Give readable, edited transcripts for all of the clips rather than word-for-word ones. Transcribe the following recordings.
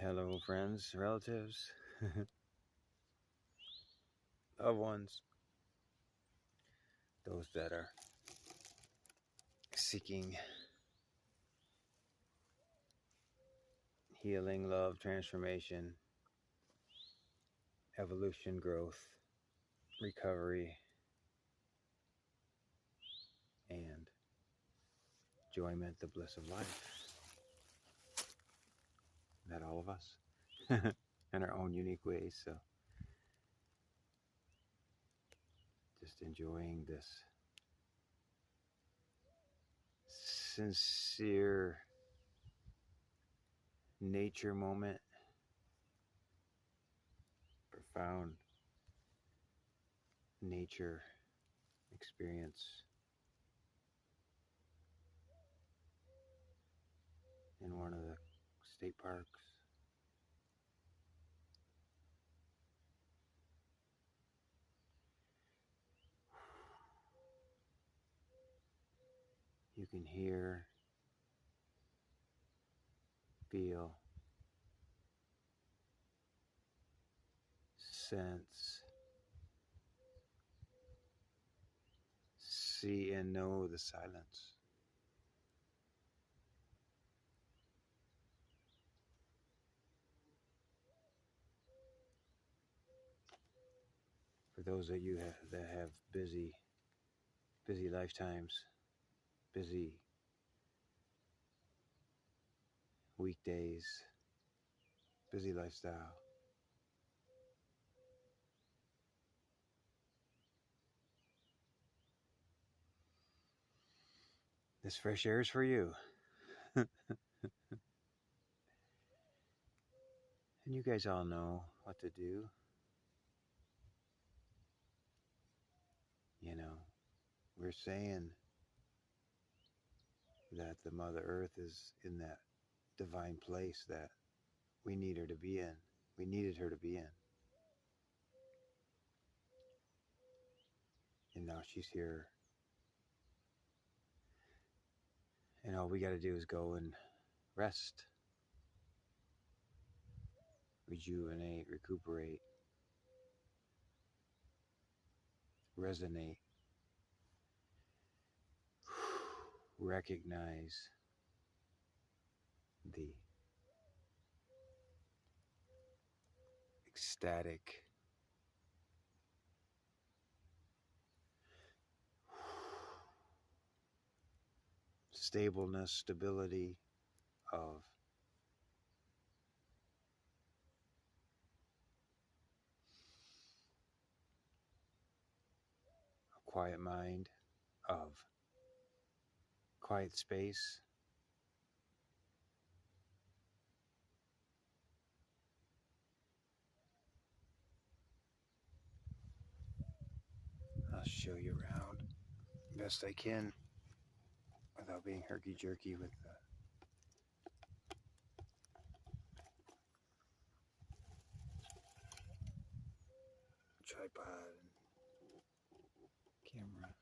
Hello, friends, relatives, loved ones, those that are seeking healing, love, transformation, evolution, growth, recovery, and enjoyment, the bliss of life. That all of us in our own unique ways. So, just enjoying this sincere nature moment, profound nature experience in one of the state parks. You can hear, feel, sense, see, and know the silence. For those of you that have busy lifetimes, busy weekdays, busy lifestyle, this fresh air is for you. And you guys all know what to do. You know, we're saying that the Mother Earth is in that divine place that we need her to be in. We needed her to be in. And now she's here. And all we got to do is go and rest, rejuvenate, recuperate, resonate, recognize the ecstatic stableness, stability of a quiet mind, of quiet space. I'll show you around best I can without being herky-jerky with the tripod and camera.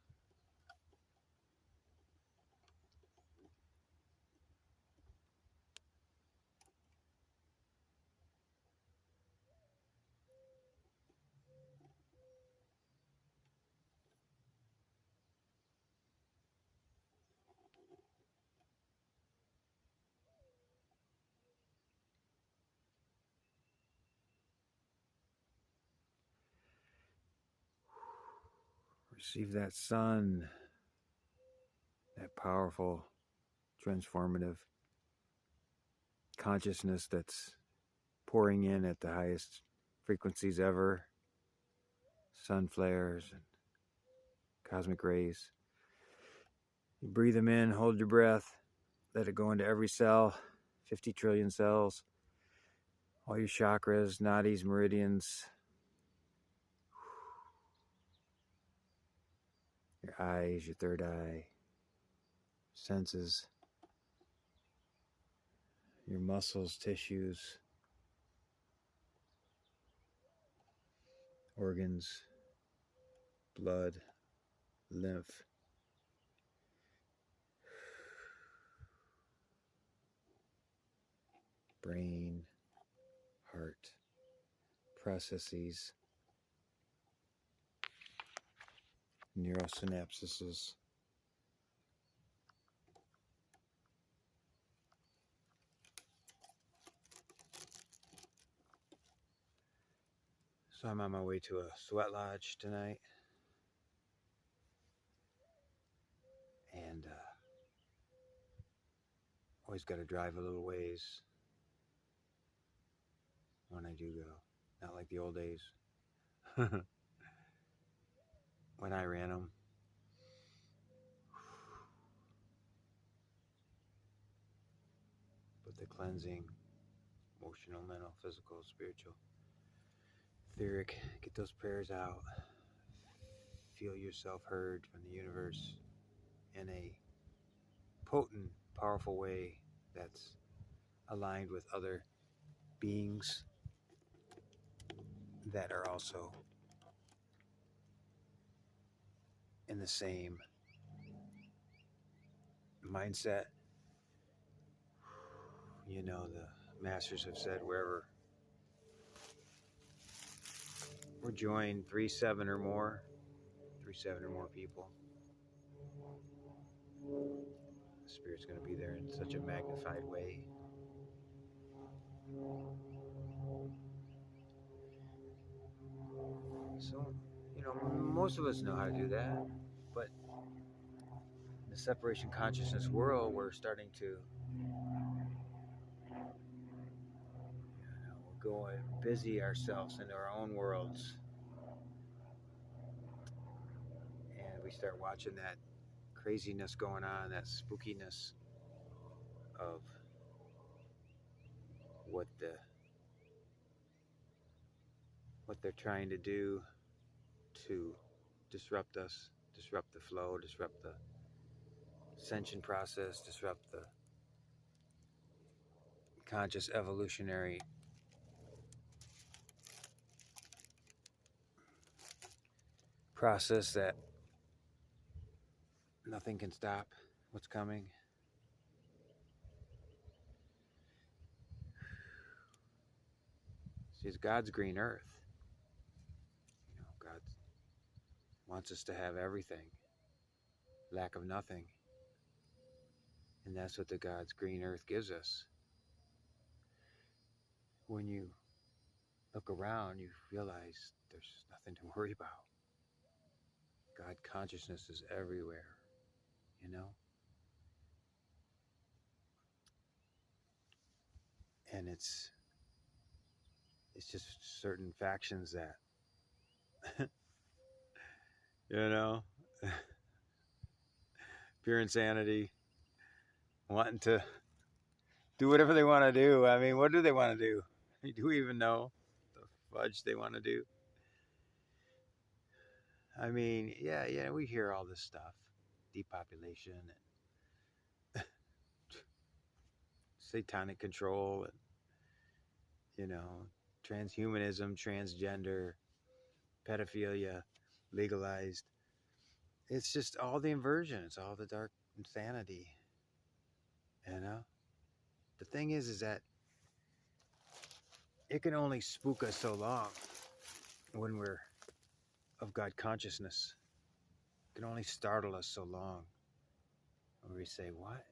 Receive that sun, that powerful, transformative consciousness that's pouring in at the highest frequencies ever. Sun flares and cosmic rays. You breathe them in, hold your breath, let it go into every cell, 50 trillion cells, all your chakras, nadis, meridians, your eyes, your third eye, senses, your muscles, tissues, organs, blood, lymph, brain, processes, neurosynapses. So I'm on my way to a sweat lodge tonight, and always got to drive a little ways when I do go. Not like the old days when I ran them. But the cleansing, emotional, mental, physical, spiritual, etheric, get those prayers out. Feel yourself heard from the universe in a potent, powerful way that's aligned with other beings that are also in the same mindset. You know, the masters have said wherever we're joined 3-7 or more, 3-7 or more people, the Spirit's going to be there in such a magnified way. So, you know, most of us know how to do that, but in the separation consciousness world, we're starting to, go and busy ourselves into our own worlds, and we start watching that craziness going on, that spookiness of what they're trying to do to disrupt us, disrupt the flow, disrupt the ascension process, disrupt the conscious evolutionary process that nothing can stop what's coming. See, it's God's green earth. You know, God wants us to have everything, lack of nothing. And that's what the God's green earth gives us. When you look around, you realize there's nothing to worry about. God consciousness is everywhere, you know? And it's just certain factions that, you know, pure insanity, wanting to do whatever they want to do. I mean, what do they want to do? Do we even know the fudge they want to do? I mean, yeah, we hear all this stuff, depopulation and satanic control, and, you know, transhumanism, transgender, pedophilia, legalized. It's just all the inversion. It's all the dark insanity, you know? The thing is that it can only spook us so long when we're of God consciousness. It can only startle us so long when we say, what?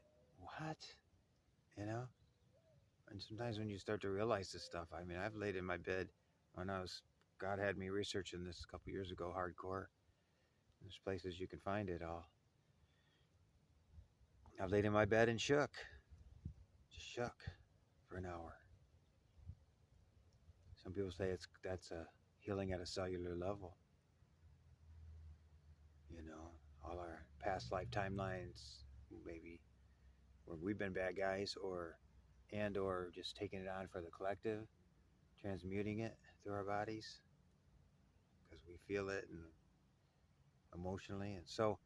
You know? And sometimes when you start to realize this stuff, I mean, I've laid in my bed when God had me researching this a couple years ago, hardcore. There's places you can find it all. I've laid in my bed and shook. Just shook for an hour. Some people say that's a healing at a cellular level. You know, all our past life timelines, maybe where we've been bad guys, or just taking it on for the collective, transmuting it through our bodies because we feel it and emotionally. And so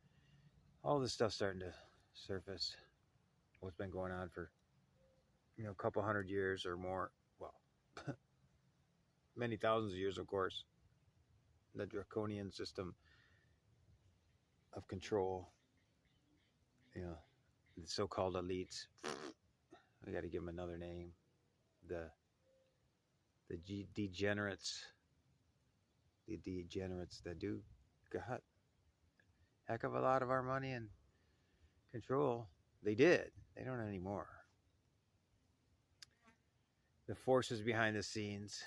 all this stuff's starting to surface. What's been going on for, a couple hundred years or more. Well, many thousands of years, of course. The draconian system of control, the so-called elites. I got to give them another name. The degenerates, the degenerates that do got heck of a lot of our money and control. They did. They don't anymore. The forces behind the scenes,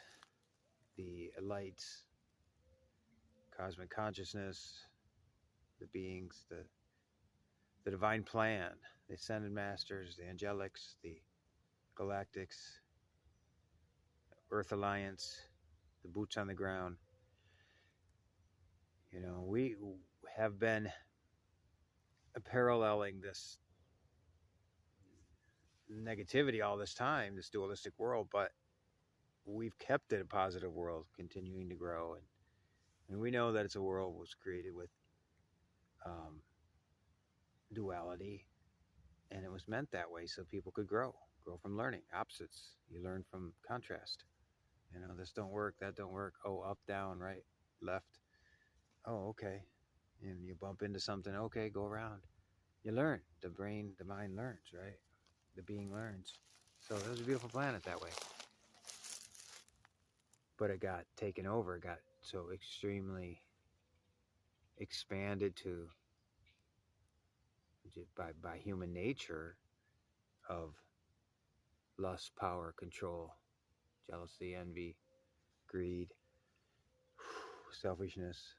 the elites, cosmic consciousness, the beings, the divine plan, the ascended masters, the angelics, the galactics, Earth Alliance, the boots on the ground. We have been paralleling this negativity all this time, this dualistic world, but we've kept it a positive world, continuing to grow. And we know that it's a world was created with duality, and it was meant that way so people could grow from learning opposites. You learn from contrast. This don't work, that don't work. Oh, up, down, right, left. Oh, okay. And you bump into something. Okay, go around. You learn. The mind learns, right? The being learns. So it was a beautiful planet that way. But it got taken over. It got so extremely expanded to by human nature of lust, power, control, jealousy, envy, greed, selfishness.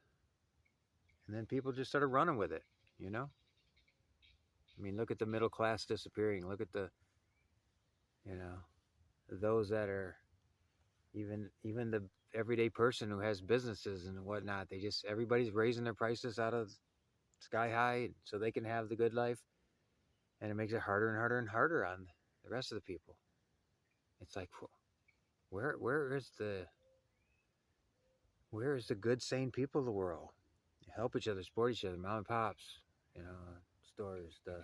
And then people just started running with it, I mean, look at the middle class disappearing. Look at the, those that are even the everyday person who has businesses and whatnot. Everybody's raising their prices out of sky high so they can have the good life. And it makes it harder and harder and harder on the rest of the people. It's like, where is the good, sane people of the world? Help each other, support each other, mom and pops, stores, the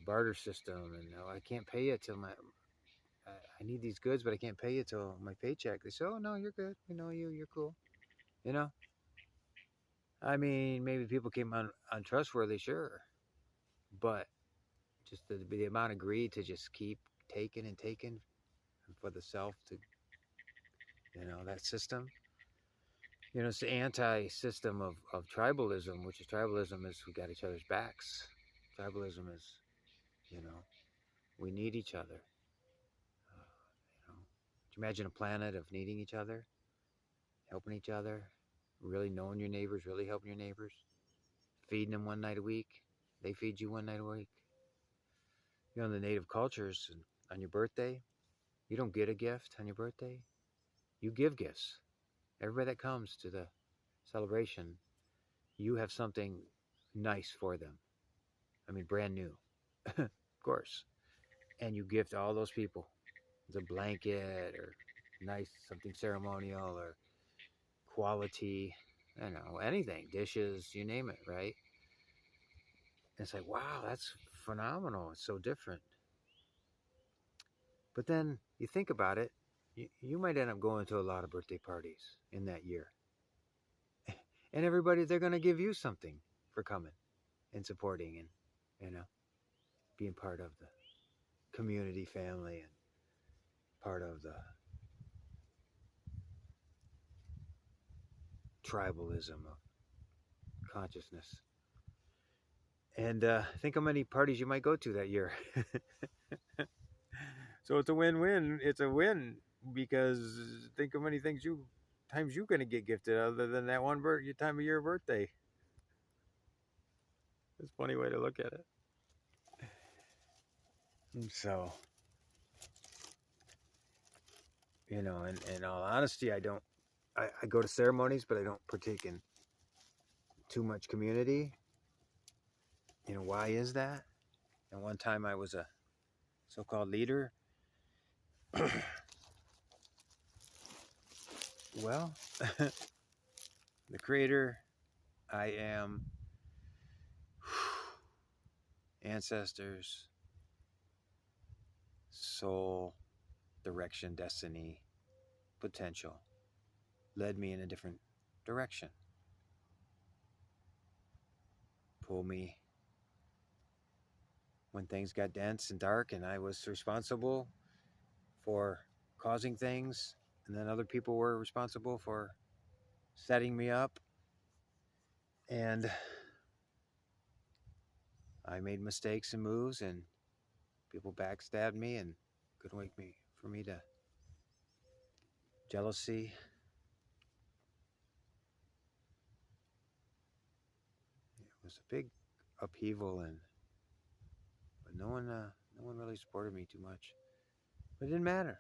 barter system, and I can't pay you till I need these goods, but I can't pay you till my paycheck. They say, oh no, you're good. We know you. You're cool. I mean, maybe people came untrustworthy, sure, but just the amount of greed to just keep taking and taking for the self to, that system. It's the anti-system of tribalism, which is tribalism is we got each other's backs. Tribalism is, we need each other. Could you imagine a planet of needing each other, helping each other, really knowing your neighbors, really helping your neighbors, feeding them one night a week, they feed you one night a week. In the native cultures, on your birthday, you don't get a gift on your birthday. You give gifts. Everybody that comes to the celebration, you have something nice for them. I mean, brand new, of course. And you gift all those people the blanket or nice something ceremonial or quality, anything, dishes, you name it, right? And it's like, wow, that's phenomenal. It's so different. But then you think about it, you might end up going to a lot of birthday parties in that year. And everybody, they're going to give you something for coming and supporting and, being part of the community, family, and part of the tribalism of consciousness. And think how many parties you might go to that year. So it's a win-win. It's a win because think how many times you're going to get gifted other than that one time of year birthday. It's a funny way to look at it. And so, in all honesty, I go to ceremonies, but I don't partake in too much community. Why is that? And one time I was a so-called leader. Well, the creator, I am, ancestors, soul, direction, destiny, potential, led me in a different direction. Pull me when things got dense and dark and I was responsible for causing things, and then other people were responsible for setting me up, and I made mistakes and moves, and people backstabbed me and couldn't wait for me to jealousy. It was a big upheaval, but no one really supported me too much. But it didn't matter.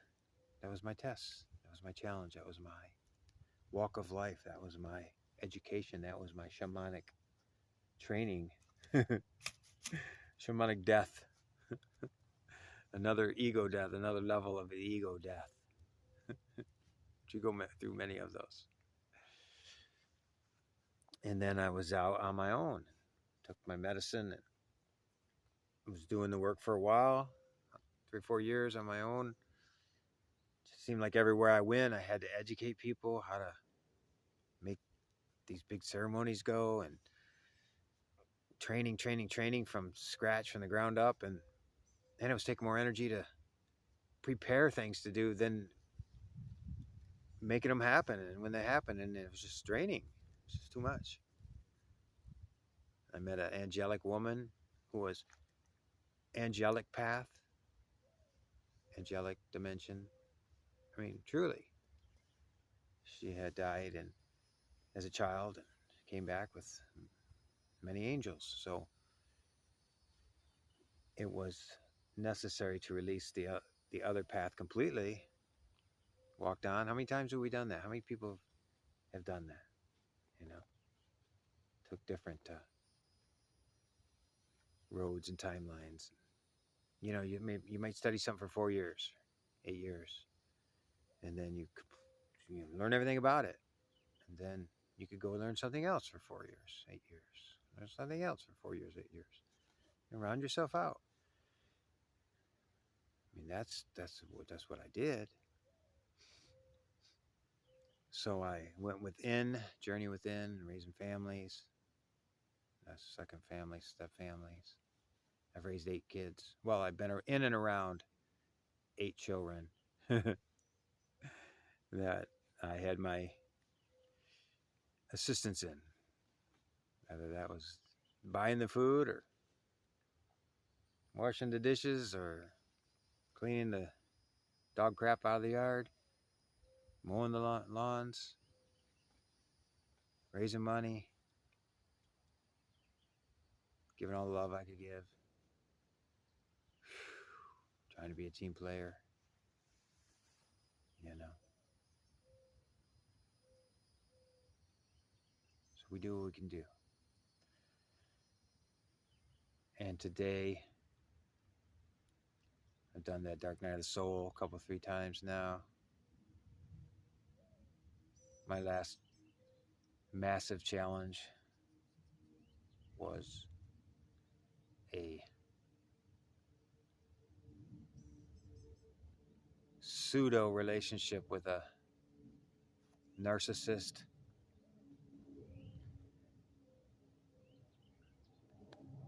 That was my test. That was my challenge. That was my walk of life. That was my education. That was my shamanic training. Shamanic death. Another ego death, another level of the ego death. You go through many of those. And then I was out on my own. Took my medicine and was doing the work for a while, 3 or 4 years on my own. It seemed like everywhere I went, I had to educate people how to make these big ceremonies go, and training from scratch, from the ground up. And it was taking more energy to prepare things to do than making them happen. And when they happened, and it was just draining. It was just too much. I met an angelic woman who was angelic path, angelic dimension. I mean, truly. She had died as a child and came back with many angels. So it was necessary to release the other path completely. Walked on. How many times have we done that? How many people have done that? You know, took different roads and timelines. You know, you might study something for 4 years, 8 years, and then you learn everything about it, and then you could go learn something else for 4 years, 8 years, learn something else for 4 years, 8 years, and round yourself out. I mean, that's what I did. So I went within, journey within, raising families. That's second family, step families. I've raised 8 kids. Well, I've been in and around 8 children that I had my assistance in. Whether that was buying the food or washing the dishes or cleaning the dog crap out of the yard, mowing the lawns, raising money, giving all the love I could give, trying to be a team player, you know. So we do what we can do. And today, I've done that Dark Night of the Soul a couple, 3 times now. My last massive challenge was a pseudo relationship with a narcissist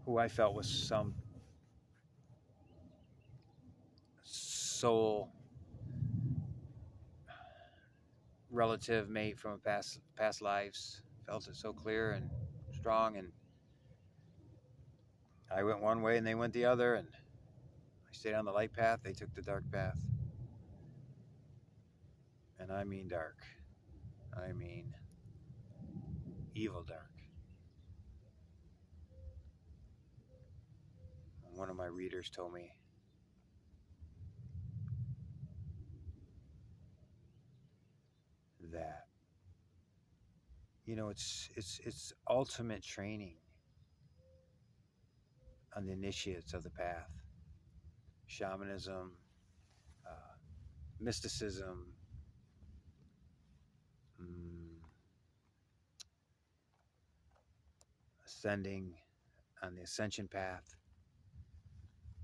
who I felt was some soul relative mate from a past lives. Felt it so clear and strong, and I went one way and they went the other, and I stayed on the light path, they took the dark path. And I mean dark. I mean evil dark. One of my readers told me that, you know, it's ultimate training on the initiates of the path. Shamanism, mysticism, ascending on the ascension path.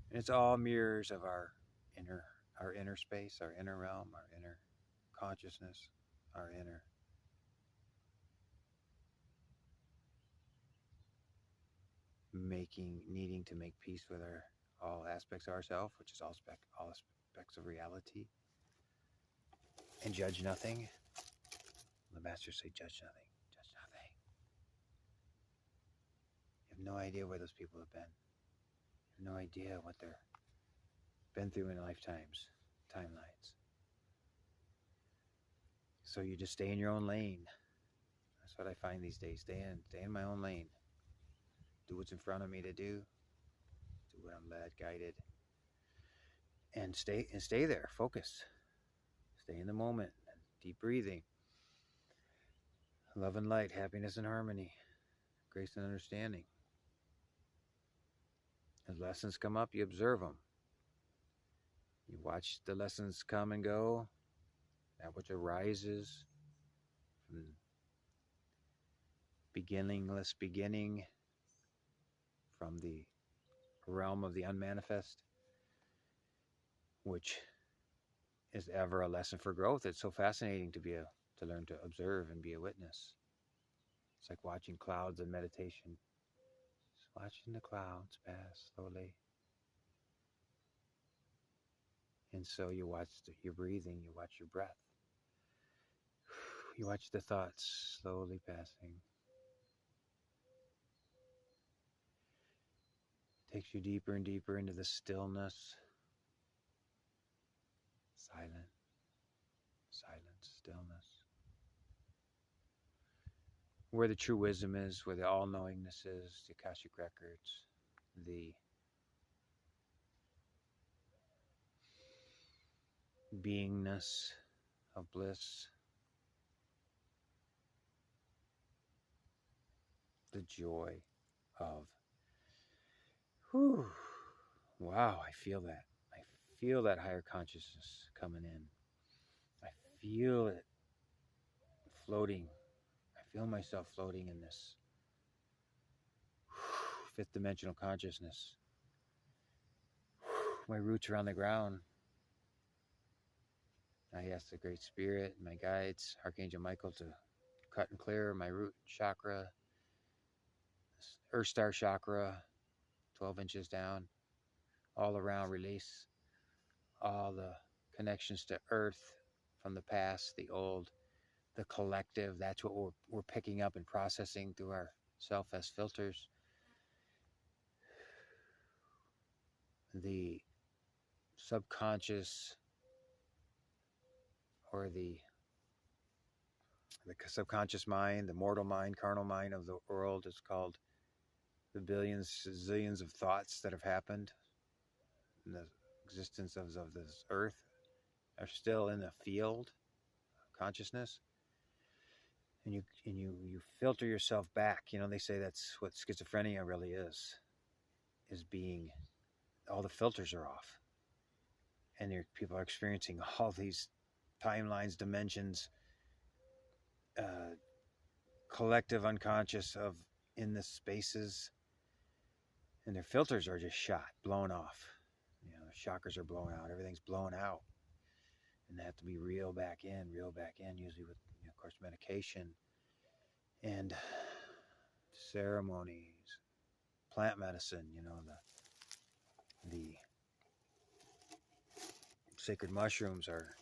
And it's all mirrors of our inner space, our inner realm, our inner consciousness, our inner needing to make peace with all aspects of ourselves, which is all aspects of reality, and judge nothing. The masters say judge nothing. You have no idea where those people have been. You have no idea what they've been through in lifetimes, timelines. So you just stay in your own lane. That's what I find these days. Stay in my own lane. Do what's in front of me to do. Do what I'm led, guided. And stay there, focused. Stay in the moment. Deep breathing. Love and light, happiness and harmony, grace and understanding. As lessons come up, you observe them. You watch the lessons come and go. That which arises from beginningless beginning, from the realm of the unmanifest, which is ever a lesson for growth. It's so fascinating to learn to observe and be a witness. It's like watching clouds in meditation. Just watching the clouds pass slowly. And so you watch your breathing, you watch your breath. You watch the thoughts slowly passing. Takes you deeper and deeper into the stillness. Silence, stillness. Where the true wisdom is, where the all-knowingness is, the Akashic records, the beingness of bliss, the joy of, wow, I feel that. I feel that higher consciousness coming in. I feel it floating. I feel myself floating in this fifth dimensional consciousness. My roots are on the ground. I ask the Great Spirit, my guides, Archangel Michael, to cut and clear my root chakra, Earth Star chakra, 12 inches down, all around, release all the connections to Earth from the past, the old, the collective. That's what we're picking up and processing through our self as filters. The subconscious, or the subconscious mind, the mortal mind, carnal mind of the world is called the billions, zillions of thoughts that have happened in the existence of this earth are still in the field of consciousness. And you filter yourself back. You know, they say that's what schizophrenia really is being, all the filters are off. And people are experiencing all these timelines, dimensions, collective unconscious of in the spaces, and their filters are just shot, blown off. You know, chakras are blown out, everything's blown out, and they have to be reeled back in, usually with, of course, medication and ceremonies, plant medicine. You know, the sacred mushrooms are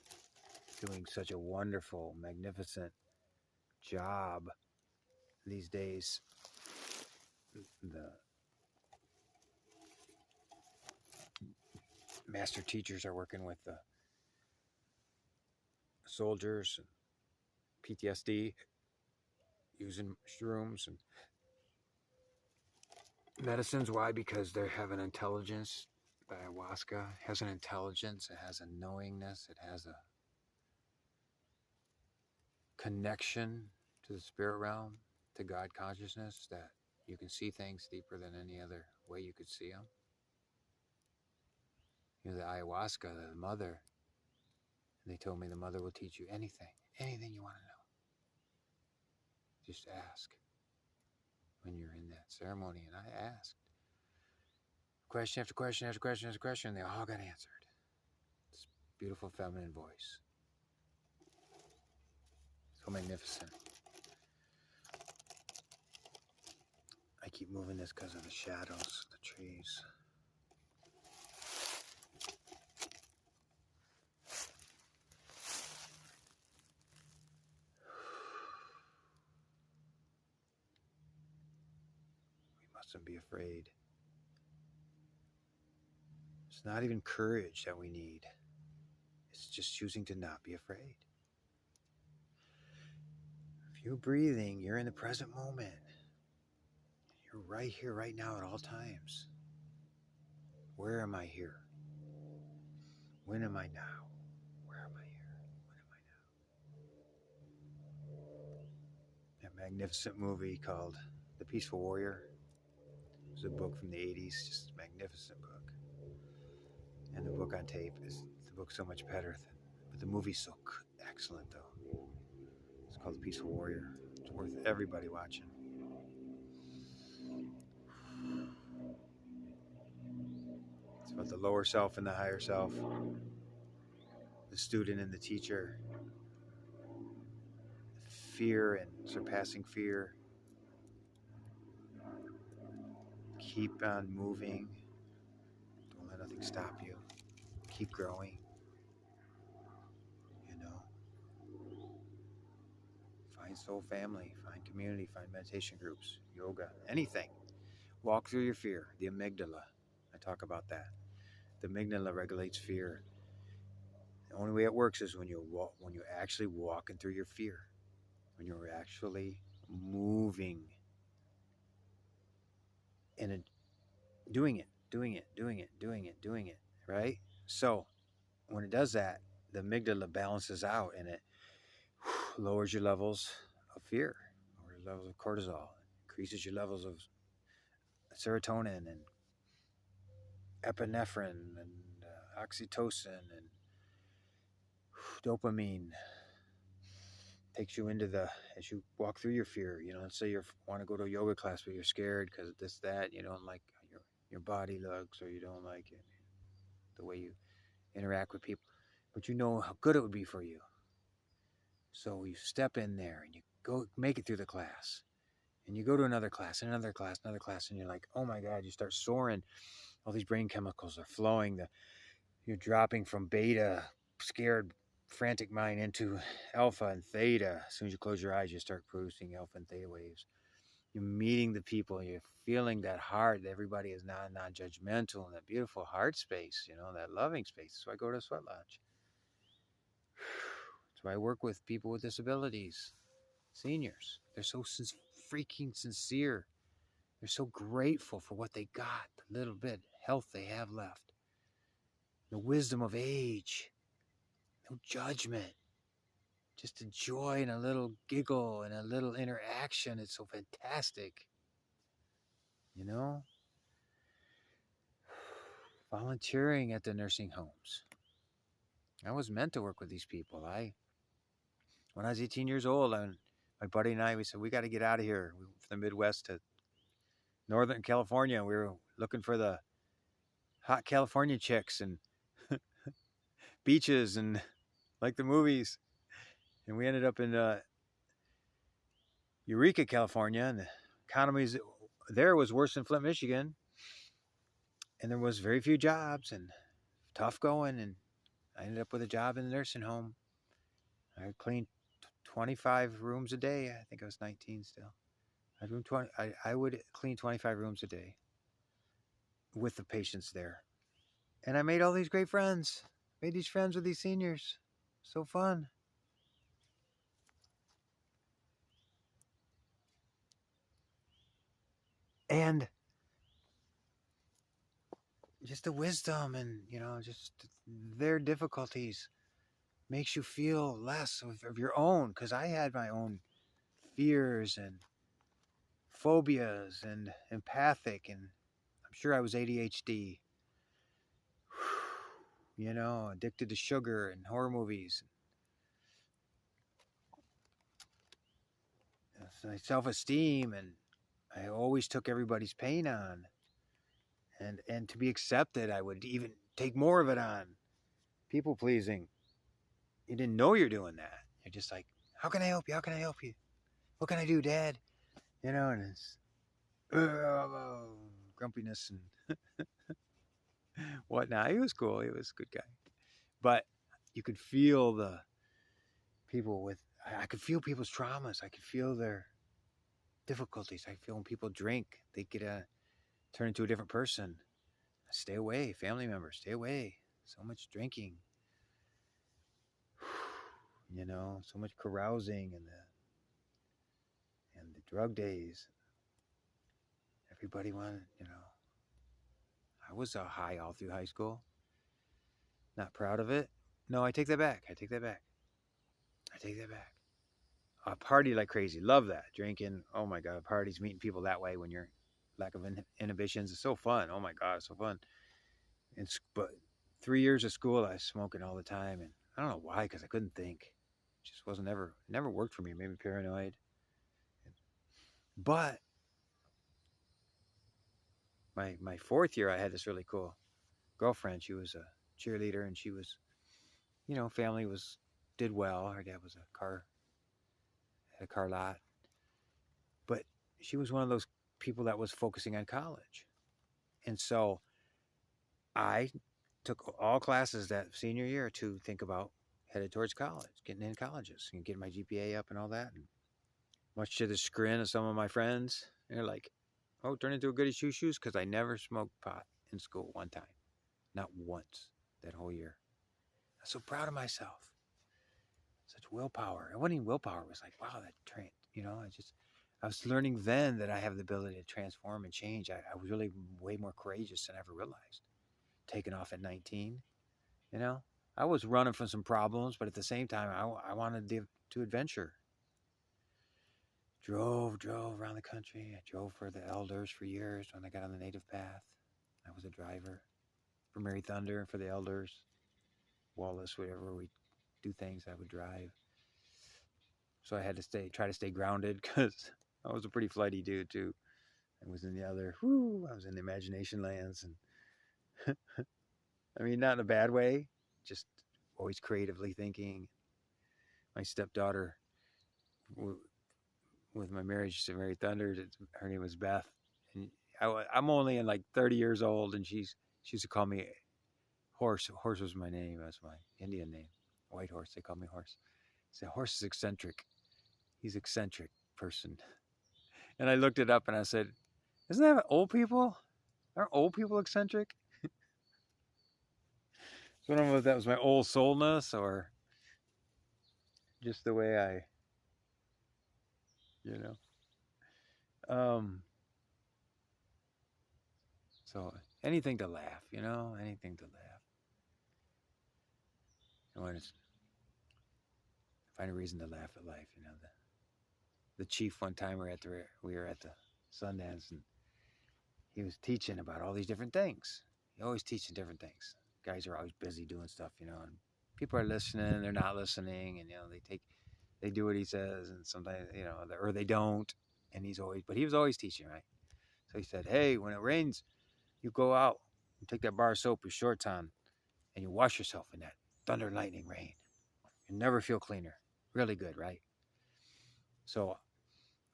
doing such a wonderful, magnificent job these days. The master teachers are working with the soldiers, PTSD, using shrooms and medicines. Why? Because they have an intelligence. The ayahuasca has an intelligence, it has a knowingness, it has a connection to the spirit realm, to God consciousness, that you can see things deeper than any other way you could see them. You know, the ayahuasca, the mother, and they told me the mother will teach you anything you want to know. Just ask when you're in that ceremony. And I asked question after question after question after question, and they all got answered. This beautiful feminine voice. So magnificent. I keep moving this because of the shadows, the trees. We mustn't be afraid. It's not even courage that we need. It's just choosing to not be afraid. If you're breathing, you're in the present moment. You're right here, right now, at all times. Where am I here? When am I now? Where am I here? When am I now? That magnificent movie called The Peaceful Warrior. It was a book from the 80s, just a magnificent book. And the book on tape is the book's so much better. But the movie's so excellent, though. It's called The Peaceful Warrior. It's worth everybody watching. It's about the lower self and the higher self, the student and the teacher, fear and surpassing fear. Keep on moving. Don't let nothing stop you. Keep growing. You know. Find soul family, find community, find meditation groups, yoga, anything. Walk through your fear, the amygdala. I talk about that. The amygdala regulates fear. The only way it works is when you're actually walking through your fear, when you're actually moving and doing it, right? So when it does that, the amygdala balances out and it lowers your levels of fear, lowers your levels of cortisol, increases your levels of serotonin and epinephrine and oxytocin and dopamine. Takes you into as you walk through your fear. Let's say you want to go to a yoga class, but you're scared because of this, that. You don't like your body looks, or you don't like it, the way you interact with people. But you know how good it would be for you. So you step in there and you go make it through the class. And you go to another class, and another class, and you're like, oh my God, you start soaring. All these brain chemicals are flowing. You're dropping from beta, scared, frantic mind, into alpha and theta. As soon as you close your eyes, you start producing alpha and theta waves. You're meeting the people, you're feeling that heart. Everybody is non-judgmental in that beautiful heart space, that loving space. So I go to a sweat lodge. So I work with people with disabilities, seniors. They're so freaking sincere. They're so grateful for what they got, the little bit of health they have left. The wisdom of age. No judgment. Just a joy and a little giggle and a little interaction. It's so fantastic. Volunteering at the nursing homes. I was meant to work with these people. When I was 18 years old, my buddy and I, we said, we got to get out of here. We went from the Midwest to Northern California. We were looking for the hot California chicks and beaches and like the movies. And we ended up in Eureka, California, and the economy there was worse than Flint, Michigan. And there was very few jobs and tough going. And I ended up with a job in the nursing home. I cleaned 25 rooms a day. I think I was 19 still. I would clean 25 rooms a day with the patients there. And I made all these great friends. Made these friends with these seniors. So fun. And just the wisdom and, just their difficulties makes you feel less of your own. Because I had my own fears and phobias and empathic, and I'm sure I was ADHD. Addicted to sugar and horror movies. My self-esteem, and I always took everybody's pain on. And to be accepted, I would even take more of it on. People pleasing. You didn't know you're doing that. You're just like, how can I help you? How can I help you? What can I do, Dad? And it's grumpiness and whatnot. He was cool. He was a good guy. But you could feel the people I could feel people's traumas. I could feel their difficulties. I feel when people drink, they get turn into a different person. Stay away, family members, stay away. So much drinking, so much carousing and the drug days. Everybody wanted. I was high all through high school. Not proud of it. No, I take that back. I take that back. Party like crazy. Love that. Drinking. Oh my God. Parties, meeting people that way when you're lack of inhibitions. It's so fun. Oh my God. It's so fun. But 3 years of school, I was smoking all the time. And I don't know why, because I couldn't think. It just never worked for me. Maybe paranoid. But my fourth year, I had this really cool girlfriend. She was a cheerleader, and she was, family did well. Her dad was had a car lot, but she was one of those people that was focusing on college, and so I took all classes that senior year to think about headed towards college, getting in colleges, and getting my GPA up and all that. And much to the chagrin of some of my friends, they're like, "Oh, turn into a goody two shoes," because I never smoked pot in school one time, not once that whole year. I'm so proud of myself. Such willpower. It wasn't even willpower. It was like, wow, that train. I was learning then that I have the ability to transform and change. I was really way more courageous than I ever realized. Taking off at 19, I was running from some problems, but at the same time, I wanted to adventure. Drove around the country. I drove for the elders for years when I got on the native path. I was a driver for Mary Thunder and for the elders. Wallace, whatever we do things, I would drive. So I had to try to stay grounded because I was a pretty flighty dude too. I was in I was in the imagination lands, and I mean, not in a bad way, just always creatively thinking. My stepdaughter, with my marriage to Mary Thunder, her name was Beth, and I'm only like 30 years old, and she used to call me Horse. Horse was my name. That's my Indian name. White Horse. They call me Horse. So Horse is eccentric. He's eccentric person. And I looked it up and I said, isn't that old people? Aren't old people eccentric? So I don't know if that was my old soulness or just the way so anything to laugh, anything to laugh. I want to find a reason to laugh at life, The chief one time we were at the Sundance, and he was teaching about all these different things. He always teaching different things. Guys are always busy doing stuff, and people are listening, they're not listening, and they do what he says, and sometimes or they don't. And he was always teaching, right? So he said, hey, when it rains, you go out and take that bar of soap with shorts on, and you wash yourself in that thunder and lightning rain. You never feel cleaner. Really good, right? So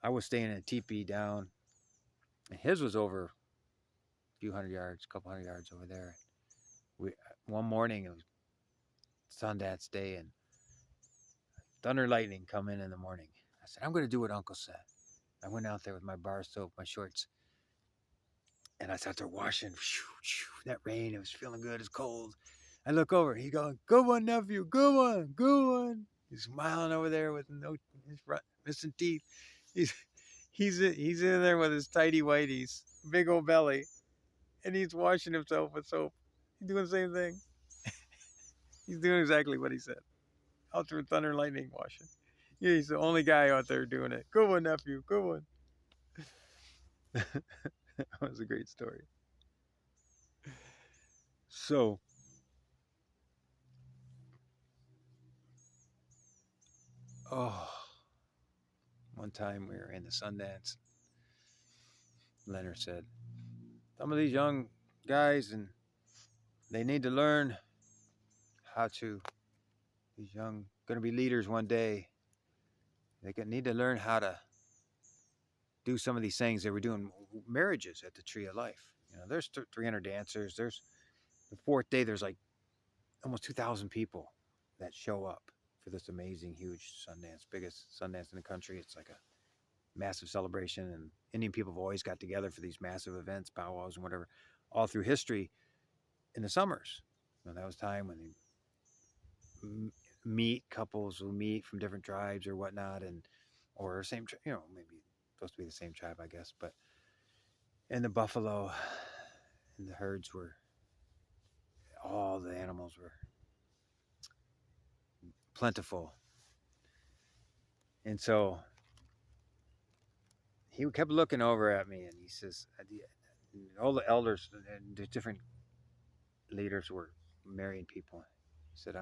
I was staying in a teepee down, and his was over a few hundred yards, a couple hundred yards over there. One morning, it was Sundance Day, and thunder and lightning come in the morning. I said, I'm going to do what Uncle said. I went out there with my bar of soap, my shorts, and I sat there washing that rain. It was feeling good. It's cold. I look over. He going, good one, nephew. Good one. Good one. He's smiling over there with his missing teeth. He's in there with his tidy whities, big old belly, and he's washing himself with soap. He's doing the same thing. He's doing exactly what he said. Out through thunder and lightning washing. Yeah, he's the only guy out there doing it. Good one, nephew. Good one. That was a great story. So, one time we were in the Sundance. Leonard said, some of these young guys, and they need to learn these young, going to be leaders one day. They need to learn how to do some of these things. They were doing marriages at the Tree of Life. There's 300 dancers. There's the fourth day, there's like almost 2,000 people that show up for this amazing, huge Sundance, biggest Sundance in the country. It's like massive celebration, and Indian people have always got together for these massive events, powwows and whatever, all through history in the summers. And that was time when they meet, couples will meet from different tribes or whatnot, and or same, maybe supposed to be the same tribe, I guess. But and the buffalo and the herds were, all the animals were plentiful, and so he kept looking over at me, and he says, all the elders and the different leaders were marrying people. He said,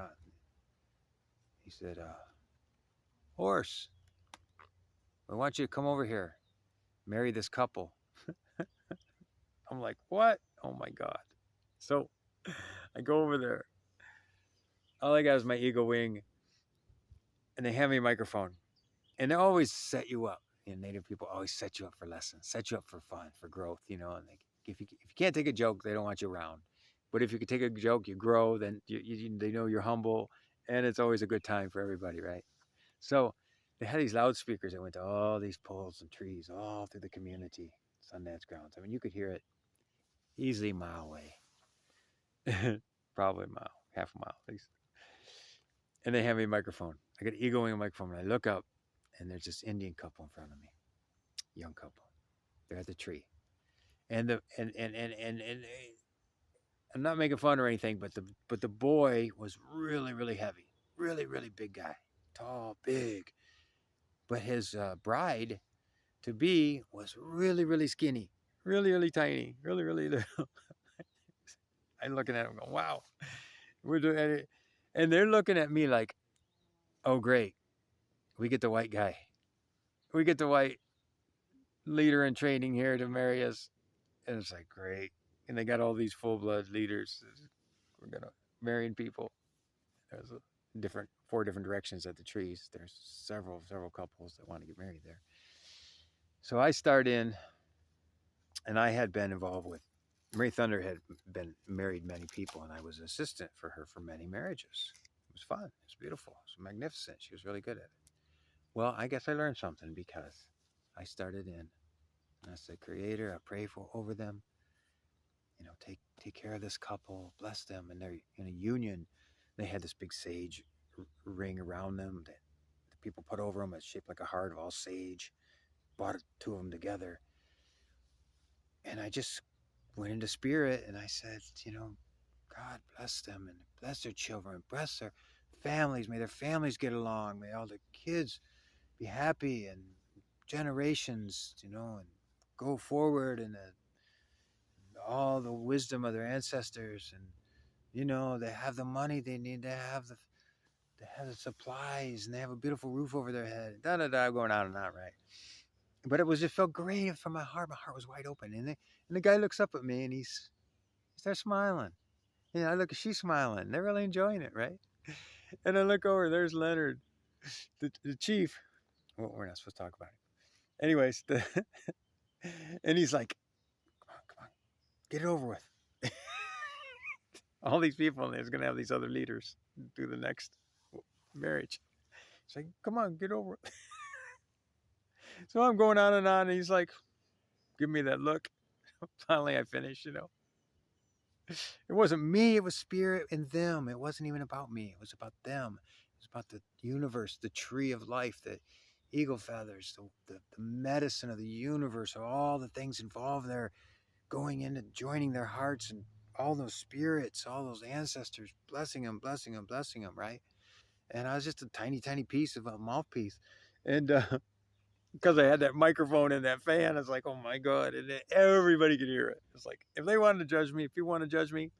horse, I want you to come over here, marry this couple. I'm like, what? Oh my God. So I go over there. All I got is my eagle wing, and they hand me a microphone. And they always set you up. Native people always set you up for lessons, set you up for fun, for growth, and if you can't take a joke, they don't want you around. But if you can take a joke, you grow, then they know you're humble, and it's always a good time for everybody, right? So they had these loudspeakers that went to all these poles and trees all through the community, Sundance grounds. I mean, you could hear it easily a mile away, probably a mile, half a mile at least. And they hand me a microphone. I got an eagle wing microphone, and I look up, and there's this Indian couple in front of me, young couple. They're at the tree, and I'm not making fun or anything, but the boy was really, really heavy, really, really big guy, tall, big, but his bride to be was really, really skinny, really, really tiny, really, really little. I'm looking at him going, wow, we're doing it. And they're looking at me like, oh, great. We get the white guy. We get the white leader in training here to marry us. And it's like, great. And they got all these full-blood leaders. We're going to marrying people. There's four different directions at the trees. There's several couples that want to get married there. So I start in, and I had been involved with, Mary Thunder had been married many people, and I was an assistant for her for many marriages. It was fun. It was beautiful. It was magnificent. She was really good at it. Well, I guess I learned something because I started in, and I said, Creator, I pray over them. Take care of this couple, bless them, and they're in a union. They had this big sage ring around them that the people put over them. It's shaped like a heart of all sage. Brought two of them together, and I just went into spirit, and I said, God bless them and bless their children, bless their families. May their families get along. May all the kids be happy and generations, and go forward and all the wisdom of their ancestors, and they have the money they need to have the supplies, and they have a beautiful roof over their head. Going on and on, right? But it felt great from my heart. My heart was wide open, and the guy looks up at me, and he starts smiling. I look, she's smiling. They're really enjoying it, right? And I look over, there's Leonard, the chief. Well, we're not supposed to talk about it. Anyways, and he's like, come on, get it over with. All these people, and there's going to have these other leaders do the next marriage. He's like, come on, get over it. So I'm going on, and he's like, give me that look. Finally, I finish, It wasn't me, it was spirit in them. It wasn't even about me. It was about them. It was about the universe, the tree of life, the eagle feathers, the medicine of the universe, all the things involved there, going in and joining their hearts, and all those spirits, all those ancestors, blessing them, right? And I was just a tiny, tiny piece of a mouthpiece. And because I had that microphone and that fan, I was like, oh my God. And everybody could hear it. It's like, if they wanted to judge me, if you want to judge me,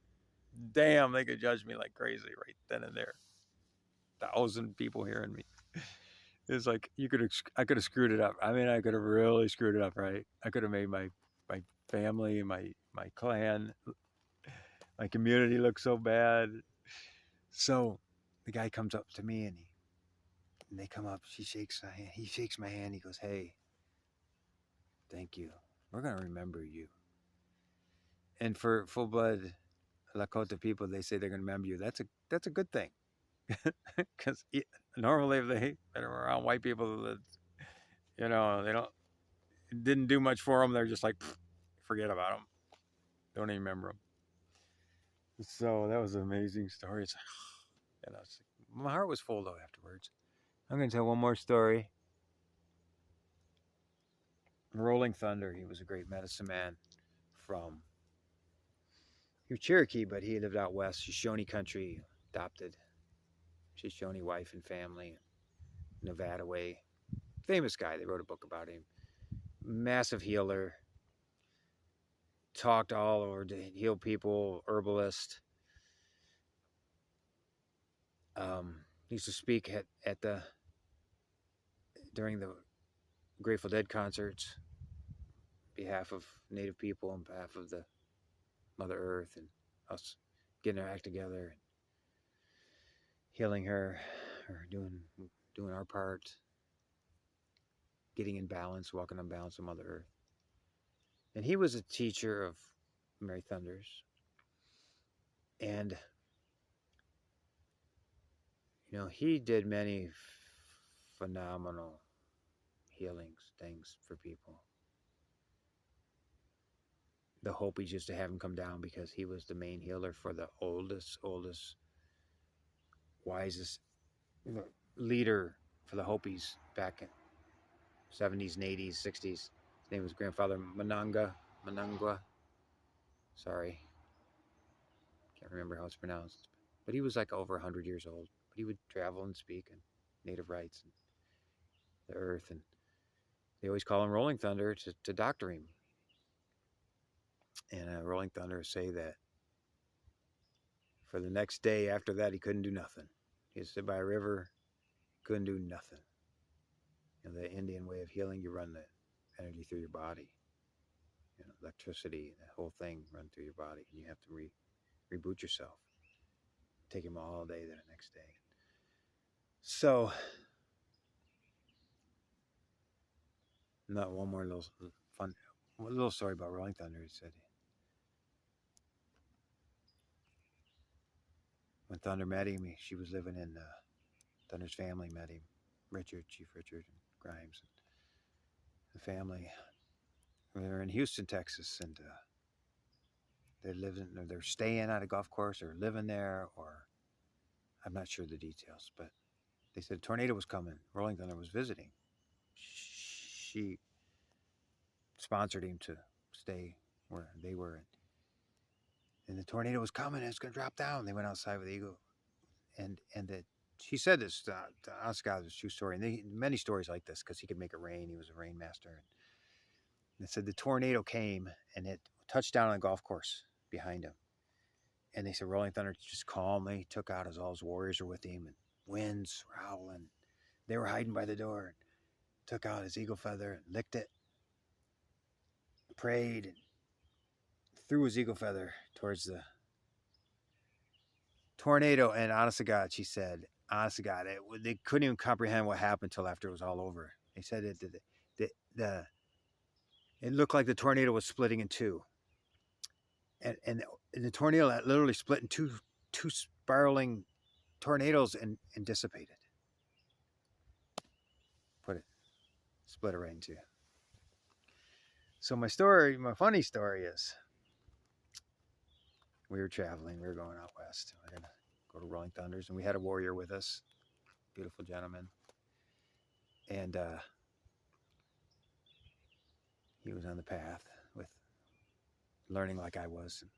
damn, they could judge me like crazy right then and there. 1,000 people hearing me. It's like, I could have screwed it up. I mean, I could have really screwed it up, right? I could have made my family, my clan, my community look so bad. So the guy comes up to me, and they come up. She shakes my hand. He shakes my hand. He goes, hey, thank you. We're going to remember you. And for full-blood Lakota people, they say they're going to remember you. That's a good thing. Because normally if they've been around white people, they don't it didn't do much for them. They're just like, forget about them. Don't even remember them. So that was an amazing story. It's like, and I was like, my heart was full though afterwards. I'm going to tell one more story. Rolling Thunder, he was a great medicine man he was Cherokee, but he lived out west, Shoshone country, adopted Shoshone wife and family, Nevada way. Famous guy. They wrote a book about him. Massive healer. Talked all over to heal people, herbalist. He used to speak during the Grateful Dead concerts on behalf of Native people, on behalf of the Mother Earth and us getting our act together and healing her, or doing our part, getting in balance, walking on balance with Mother Earth. And he was a teacher of Mary Thunders. And, he did many phenomenal things for people. The Hopis used to have him come down because he was the main healer for the oldest, wisest leader for the Hopis back in 70s and 80s, 60s. His name was Grandfather Manangwa. Sorry. Can't remember how it's pronounced. But he was like over 100 years old. But he would travel and speak on native rights and the earth. And they always call him Rolling Thunder to doctor him. And Rolling Thunder say that for the next day after that, he couldn't do nothing. He stood by a river, couldn't do nothing. The Indian way of healing, you run the energy through your body. Electricity, that whole thing run through your body. And you have to reboot yourself. Take him all day the next day. So, not one more little story about Rolling Thunder. He said, when Thunder met him, she was living in Thunder's family met him, Chief Richard and Grimes, and the family. They were in Houston, Texas, and they're staying at a golf course or living there, or I'm not sure the details, but they said a tornado was coming. Rolling Thunder was visiting. She sponsored him to stay where they were. And the tornado was coming and it's going to drop down. They went outside with Eagle. And she said this to Oscar, it was a true story. And many stories like this because he could make it rain. He was a rain master. And they said the tornado came and it touched down on the golf course behind him. And they said Rolling Thunder just calmly took out all his warriors were with him, and winds were howling. They were hiding by the door, and took out his eagle feather and licked it, prayed, and threw his eagle feather towards the tornado. And honest to God, she said, honest to God, they couldn't even comprehend what happened until after it was all over. They said it looked like the tornado was splitting in two. And the tornado literally split in two spiraling tornadoes and dissipated. Split it right in two. So my funny story is, we were traveling, we were going out west. We were going to go to Rolling Thunders, and we had a warrior with us, beautiful gentleman. And he was on the path with learning like I was. And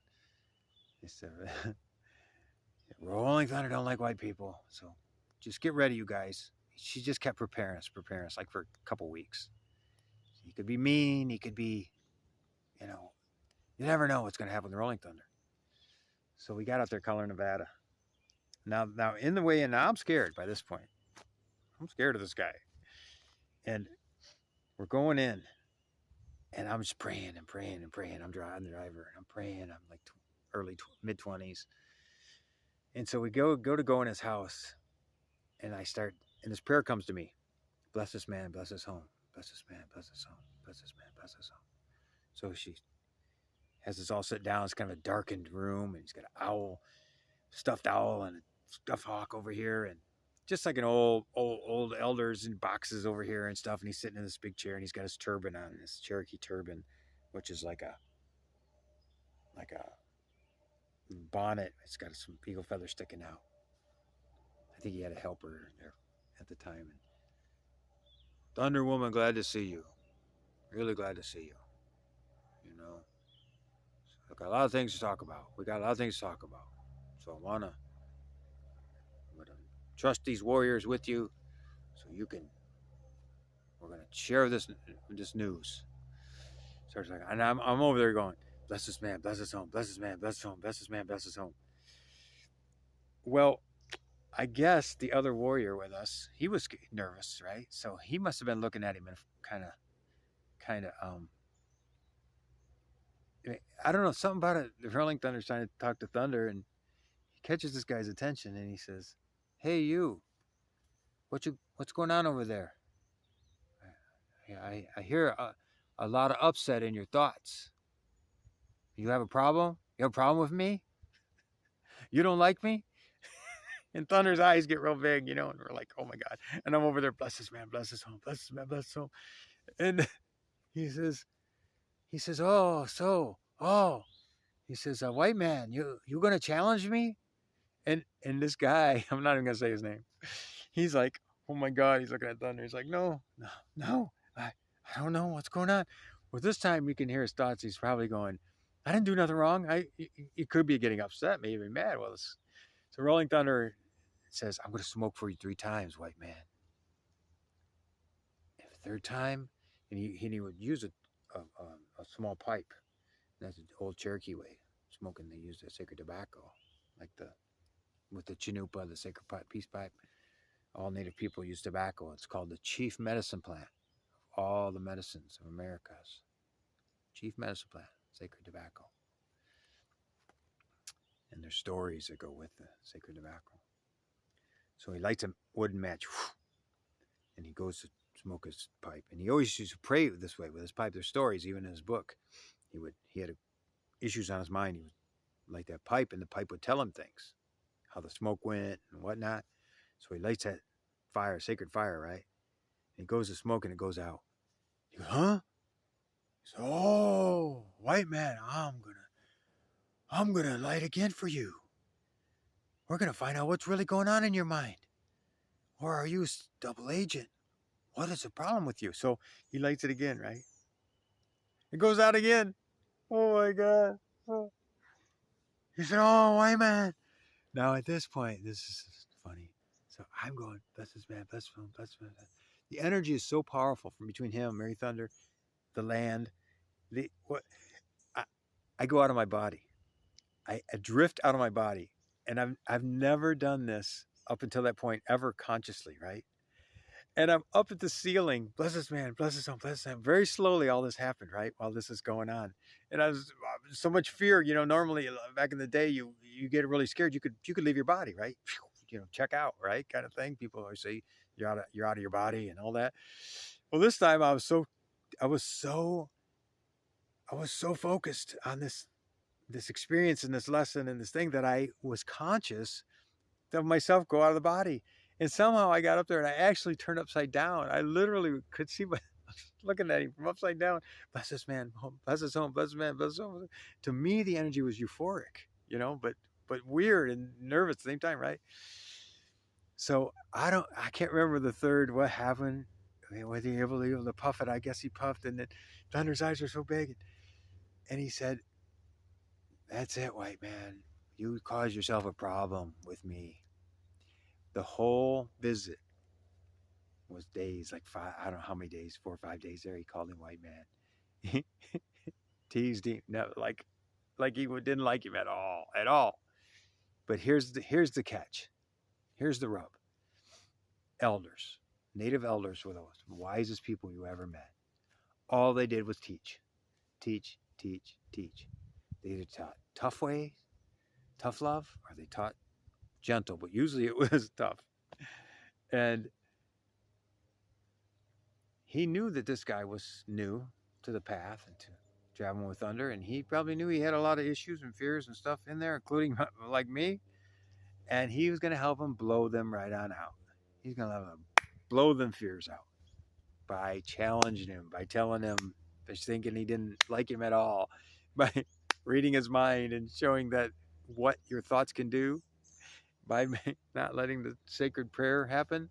he said, Rolling Thunder don't like white people, so just get ready, you guys. She just kept preparing us like for a couple weeks. He could be mean, he could be, you never know what's going to happen with Rolling Thunder. So we got out there, Color, Nevada. Now in the way in, now I'm scared by this point. I'm scared of this guy. And we're going in, and I'm just praying and praying and praying. I'm the driver, and I'm praying. I'm like mid-20s. And so we go in his house, and this prayer comes to me. Bless this man, bless his home. Bless this man, bless his home. Bless this man, bless his home. So she has us all sit down. It's kind of a darkened room, and he's got an stuffed owl, and a stuffed hawk over here. And just like an old elders in boxes over here and stuff. And he's sitting in this big chair and he's got his turban on, this Cherokee turban, which is like a bonnet. It's got some eagle feathers sticking out. I think he had a helper there at the time. And Thunder Woman, glad to see you. Really glad to see you. You know, so got a lot of things to talk about. We got a lot of things to talk about. So I'm gonna trust these warriors with you, so you can. We're gonna share this news. So it's like, and I'm over there going, bless this man, bless his home, bless this man, bless his home, bless this man, bless his home. Well, I guess the other warrior with us, he was nervous, right? So he must have been looking at him and kind of I don't know, something about it. The Hurling Thunder's trying to talk to Thunder, and he catches this guy's attention, and he says, "Hey, you, what's going on over there? I hear a lot of upset in your thoughts. You have a problem? You have a problem with me? You don't like me?" And Thunder's eyes get real big, and we're like, "Oh my God!" And I'm over there, bless this man, bless his home, bless this man, bless his home. And he says, he says, white man, you gonna challenge me? And this guy, I'm not even gonna say his name. He's like, oh my God, he's looking at Thunder. He's like, no, I don't know what's going on. Well, this time we can hear his thoughts. He's probably going, I didn't do nothing wrong. He could be getting upset, maybe mad. Well, so Rolling Thunder says, I'm gonna smoke for you 3 times, white man. And the 3rd time, and he would use a small pipe. That's the old Cherokee way smoking. They used a sacred tobacco, like with the Chinupa, the sacred peace pipe. All Native people use tobacco. It's called the chief medicine plant of all the medicines of Americas. Chief medicine plant, sacred tobacco. And there's stories that go with the sacred tobacco. So he lights a wooden match, and he goes to smoke his pipe. And he always used to pray this way with his pipe. There's stories, even in his book. He had issues on his mind. He would light that pipe, and the pipe would tell him things, how the smoke went and whatnot. So he lights that fire, sacred fire, right? And he goes to smoke, and it goes out. He goes, huh? He says, oh, white man, I'm gonna light again for you. We're gonna find out what's really going on in your mind. Or are you a double agent? What is the problem with you? So he lights it again, right? It goes out again. Oh my God. He said, oh, white man. Now at this point, this is funny. So I'm going, bless this man, bless him, bless him. The energy is so powerful from between him, Mary Thunder, the land. I go out of my body. I drift out of my body. And I've never done this up until that point ever consciously, right? And I'm up at the ceiling, bless this man, bless his home, bless him. Very slowly all this happened, right? While this is going on. And I was so much fear, normally back in the day, you get really scared. You could leave your body, right? Check out, right? Kind of thing. People always say you're out of your body and all that. Well, this time I was so focused on this experience and this lesson and this thing that I was conscious of myself go out of the body. And somehow I got up there and I actually turned upside down. I literally could see looking at him from upside down. Bless this man, bless his home, bless his man, bless his home. To me, the energy was euphoric, but weird and nervous at the same time, right? So I can't remember the third, what happened. Was he able to puff it? I guess he puffed, and then Thunder's eyes were so big. And he said, that's it, white man. You caused yourself a problem with me. The whole visit was days, like 5, I don't know how many days, 4 or 5 days there. He called him white man. Teased him, no, like he didn't like him at all. But here's the catch. Here's the rub. Elders, Native elders were the wisest people you ever met. All they did was teach. They either taught tough ways, tough love, or they taught gentle, but usually it was tough. And he knew that this guy was new to the path and to traveling with Thunder, and he probably knew he had a lot of issues and fears and stuff in there, including like me, and he was going to help him blow them right on out. he's going to blow them fears out by challenging him, by telling him, by thinking he didn't like him at all, by reading his mind and showing that what your thoughts can do by not letting the sacred prayer happen.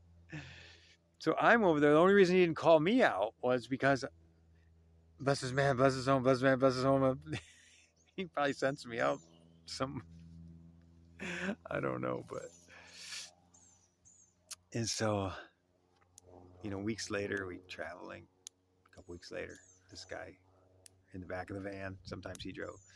So I'm over there. The only reason he didn't call me out was because bless his man, bless his home, bless his man, bless his home. He probably sensed me out. I don't know, but. And so, weeks later, we traveling. A couple weeks later, this guy in the back of the van. Sometimes he drove.